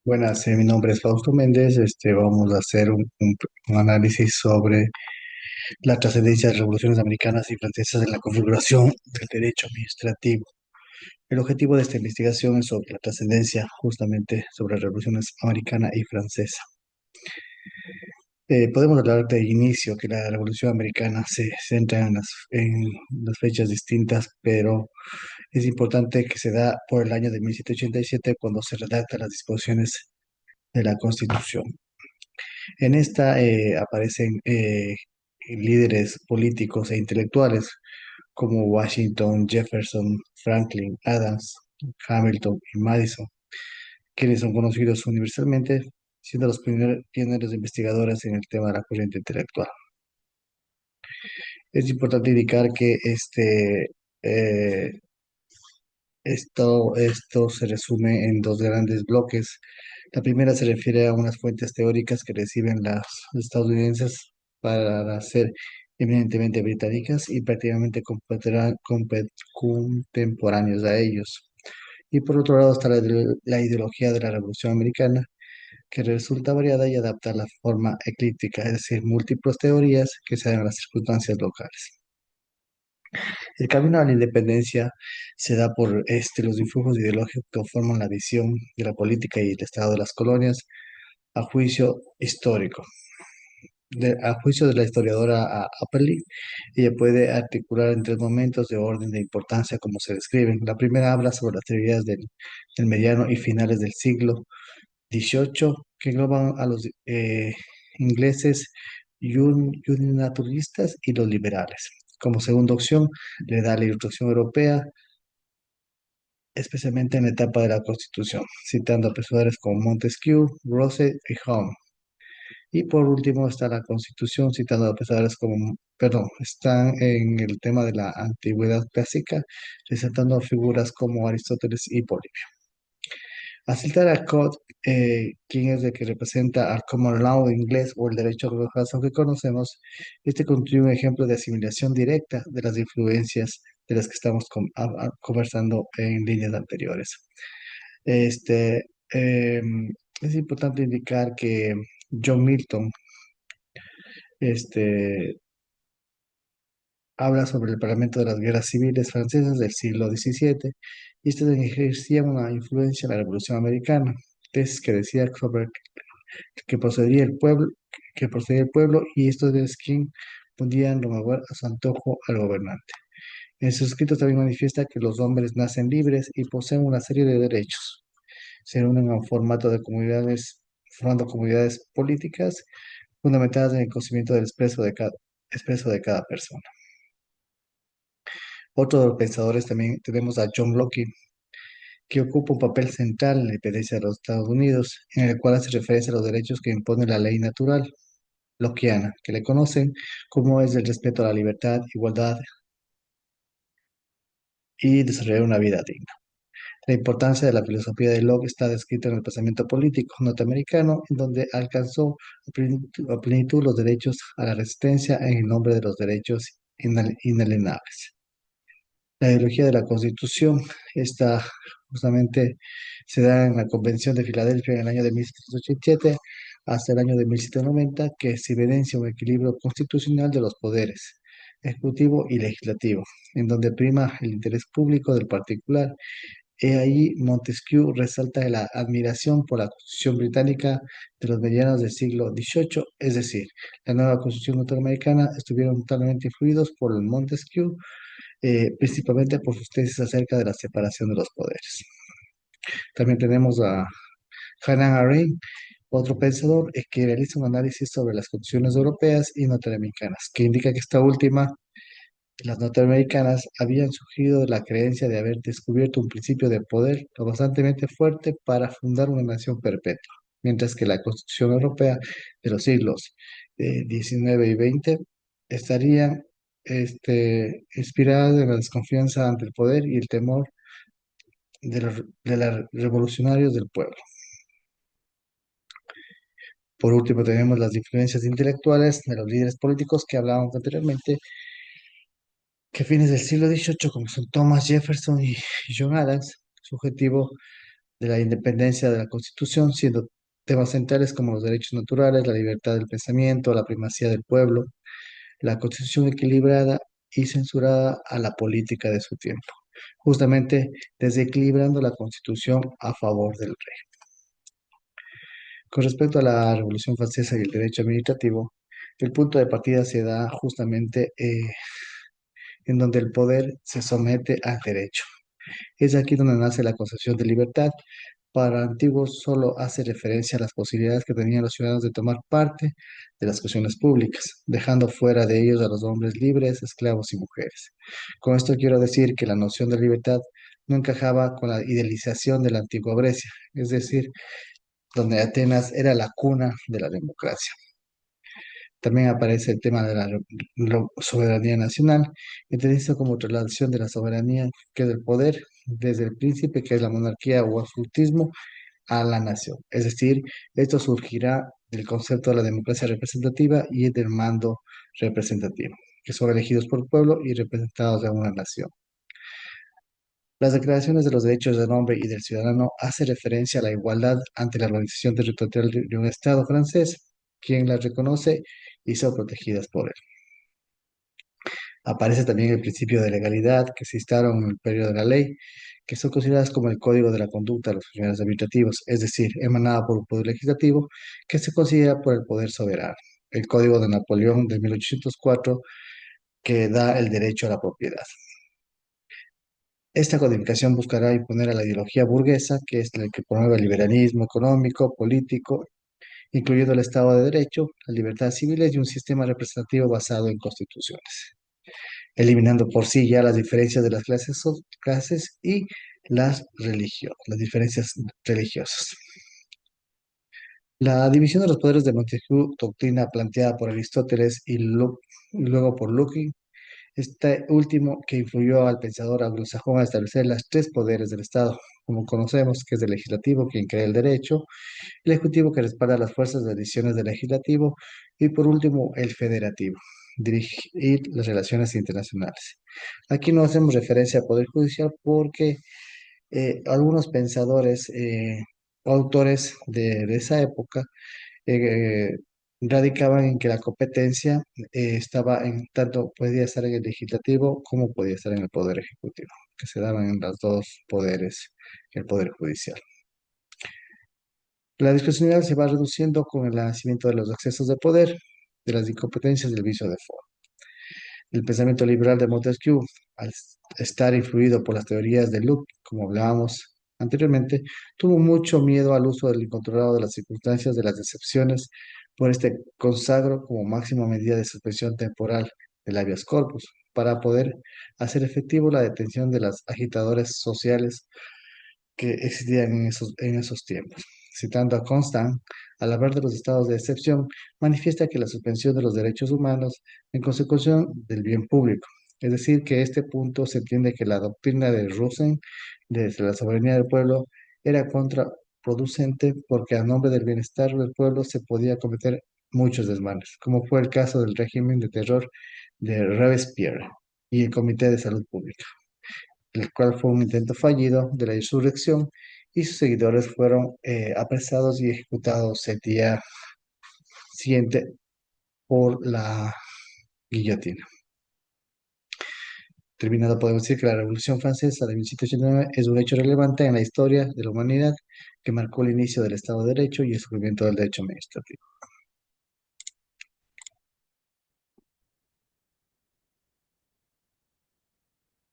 Buenas, mi nombre es Fausto Méndez. Vamos a hacer un análisis sobre la trascendencia de las revoluciones americanas y francesas en la configuración del derecho administrativo. El objetivo de esta investigación es sobre la trascendencia justamente sobre las revoluciones americana y francesa. Podemos hablar de inicio, que la revolución americana se centra en las fechas distintas, pero es importante que se da por el año de 1787 cuando se redactan las disposiciones de la Constitución. En esta aparecen líderes políticos e intelectuales como Washington, Jefferson, Franklin, Adams, Hamilton y Madison, quienes son conocidos universalmente, siendo los primeros pioneros investigadores en el tema de la corriente intelectual. Es importante indicar que eh, esto se resume en dos grandes bloques. La primera se refiere a unas fuentes teóricas que reciben las estadounidenses para ser eminentemente británicas y prácticamente contemporáneos a ellos. Y por otro lado está la ideología de la Revolución Americana, que resulta variada y adapta la forma eclíptica, es decir, múltiples teorías que se dan a las circunstancias locales. El camino a la independencia se da por los influjos ideológicos que forman la visión de la política y el estado de las colonias a juicio histórico. A juicio de la historiadora Apperly, ella puede articular en tres momentos de orden de importancia como se describen. La primera habla sobre las teorías del mediano y finales del siglo XVIII, que engloban a los ingleses uninaturalistas y los liberales. Como segunda opción, le da la Ilustración Europea, especialmente en la etapa de la Constitución, citando a pensadores como Montesquieu, Rousseau y Home. Y por último está la Constitución, citando a pensadores como, perdón, están en el tema de la antigüedad clásica, resaltando a figuras como Aristóteles y Polibio. Al citar a Code, quien es el que representa al common law inglés o el derecho anglosaxón que conocemos, este constituye un ejemplo de asimilación directa de las influencias de las que estamos conversando en líneas anteriores. Este, es importante indicar que John Milton este, habla sobre el Parlamento de las Guerras Civiles Francesas del siglo XVII y este ejercía una influencia en la Revolución Americana. Tesis que decía sobre que procedería el pueblo, que procedía el pueblo y estos es quien podían remover a su antojo al gobernante. En sus escritos también manifiesta que los hombres nacen libres y poseen una serie de derechos. Se unen a un formato de comunidades, formando comunidades políticas fundamentadas en el conocimiento del expreso de cada persona. Otro de los pensadores también tenemos a John Locke, que ocupa un papel central en la independencia de los Estados Unidos, en el cual hace referencia a los derechos que impone la ley natural lockeana, que le conocen como es el respeto a la libertad, igualdad y desarrollar una vida digna. La importancia de la filosofía de Locke está descrita en el pensamiento político norteamericano, en donde alcanzó a plenitud los derechos a la resistencia en el nombre de los derechos inalienables. La ideología de la Constitución, esta justamente se da en la Convención de Filadelfia en el año de 1787 hasta el año de 1790, que se evidencia un equilibrio constitucional de los poderes, ejecutivo y legislativo, en donde prima el interés público del particular. He ahí Montesquieu resalta la admiración por la Constitución británica de los medianos del siglo XVIII, es decir, la nueva Constitución norteamericana estuvieron totalmente influidos por el Montesquieu, principalmente por sus tesis acerca de la separación de los poderes. También tenemos a Hannah Arendt, otro pensador que realiza un análisis sobre las constituciones europeas y norteamericanas, que indica que esta última, las norteamericanas, habían surgido de la creencia de haber descubierto un principio de poder lo bastantemente fuerte para fundar una nación perpetua, mientras que la Constitución Europea de los siglos XIX y XX estaría inspirada en la desconfianza ante el poder y el temor de los revolucionarios del pueblo. Por último, tenemos las influencias intelectuales de los líderes políticos que hablábamos anteriormente, que a fines del siglo XVIII, como son Thomas Jefferson y John Adams, su objetivo de la independencia de la Constitución, siendo temas centrales como los derechos naturales, la libertad del pensamiento, la primacía del pueblo, la Constitución equilibrada y censurada a la política de su tiempo, justamente desequilibrando la Constitución a favor del rey. Con respecto a la Revolución Francesa y el derecho administrativo, el punto de partida se da justamente en donde el poder se somete al derecho. Es aquí donde nace la concepción de libertad. Para antiguos solo hace referencia a las posibilidades que tenían los ciudadanos de tomar parte de las cuestiones públicas, dejando fuera de ellos a los hombres libres, esclavos y mujeres. Con esto quiero decir que la noción de libertad no encajaba con la idealización de la antigua Grecia, es decir, donde Atenas era la cuna de la democracia. También aparece el tema de la soberanía nacional, entendido como traslación de la soberanía, que es el poder, desde el príncipe, que es la monarquía o absolutismo, a la nación. Es decir, esto surgirá del concepto de la democracia representativa y del mando representativo, que son elegidos por el pueblo y representados de una nación. Las declaraciones de los derechos del hombre y del ciudadano hace referencia a la igualdad ante la organización territorial de un Estado francés, quien las reconoce y son protegidas por él. Aparece también el principio de legalidad que se instaron en el periodo de la ley, que son consideradas como el código de la conducta de los funcionarios administrativos, es decir, emanada por un poder legislativo que se considera por el poder soberano. El código de Napoleón de 1804 que da el derecho a la propiedad. Esta codificación buscará imponer a la ideología burguesa, que es la que promueve el liberalismo económico, político, incluyendo el Estado de Derecho, las libertades civiles y un sistema representativo basado en constituciones, eliminando por sí ya las diferencias de las clases y las diferencias religiosas. La división de los poderes de Montesquieu, doctrina planteada por Aristóteles y luego por Locke, este último que influyó al pensador anglosajón a establecer los tres poderes del Estado, como conocemos, que es el legislativo, quien crea el derecho, el ejecutivo, que respalda las fuerzas de decisiones del legislativo, y por último, el federativo, dirigir las relaciones internacionales. Aquí no hacemos referencia al Poder Judicial porque algunos pensadores o autores de esa época eh, radicaban en que la competencia estaba en tanto podía estar en el legislativo como podía estar en el poder ejecutivo, que se daban en los dos poderes, el poder judicial. La discrecionalidad se va reduciendo con el nacimiento de los excesos de poder, de las incompetencias y del vicio de forma. El pensamiento liberal de Montesquieu, al estar influido por las teorías de Locke, como hablábamos anteriormente, tuvo mucho miedo al uso del incontrolado de las circunstancias, de las decepciones, por este consagro como máxima medida de suspensión temporal del habeas corpus, para poder hacer efectivo la detención de los agitadores sociales que existían en esos tiempos. Citando a Constant, al hablar de los estados de excepción, manifiesta que la suspensión de los derechos humanos en consecución del bien público. Es decir, que este punto se entiende que la doctrina de Rosen, desde la soberanía del pueblo, era contraproducente porque a nombre del bienestar del pueblo se podía cometer muchos desmanes, como fue el caso del régimen de terror de Robespierre y el Comité de Salud Pública, el cual fue un intento fallido de la insurrección y sus seguidores fueron apresados y ejecutados el día siguiente por la guillotina. Terminado, podemos decir que la Revolución Francesa de 1789 es un hecho relevante en la historia de la humanidad que marcó el inicio del Estado de Derecho y el surgimiento del derecho administrativo.